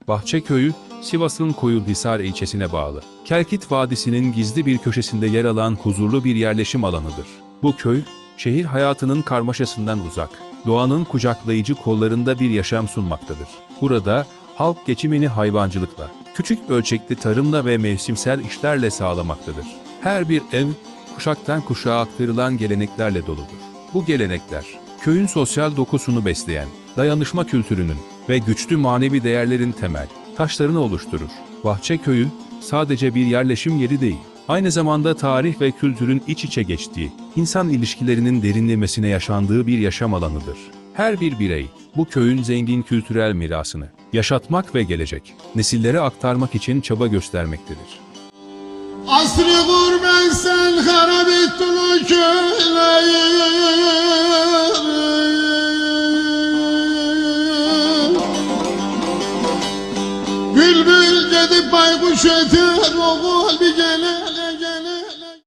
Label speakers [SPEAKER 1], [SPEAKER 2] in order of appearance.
[SPEAKER 1] Bahçeköyü, Sivas'ın Koyulhisar ilçesine bağlı. Kelkit Vadisi'nin gizli bir köşesinde yer alan huzurlu bir yerleşim alanıdır. Bu köy, şehir hayatının karmaşasından uzak, doğanın kucaklayıcı kollarında bir yaşam sunmaktadır. Burada, halk geçimini hayvancılıkla, küçük ölçekli tarımla ve mevsimsel işlerle sağlamaktadır. Her bir ev, kuşaktan kuşağa aktarılan geleneklerle doludur. Bu gelenekler, köyün sosyal dokusunu besleyen, dayanışma kültürünün ve güçlü manevi değerlerin temel taşlarını oluşturur. Bahçeköyü, sadece bir yerleşim yeri değil, aynı zamanda tarih ve kültürün iç içe geçtiği, insan ilişkilerinin derinlemesine yaşandığı bir yaşam alanıdır. Her bir birey, bu köyün zengin kültürel mirasını yaşatmak ve gelecek nesillere aktarmak için çaba göstermektedir.
[SPEAKER 2] Asrı gurbet sen harap ettin o köyleri. Bülbül dedi baykuş öter o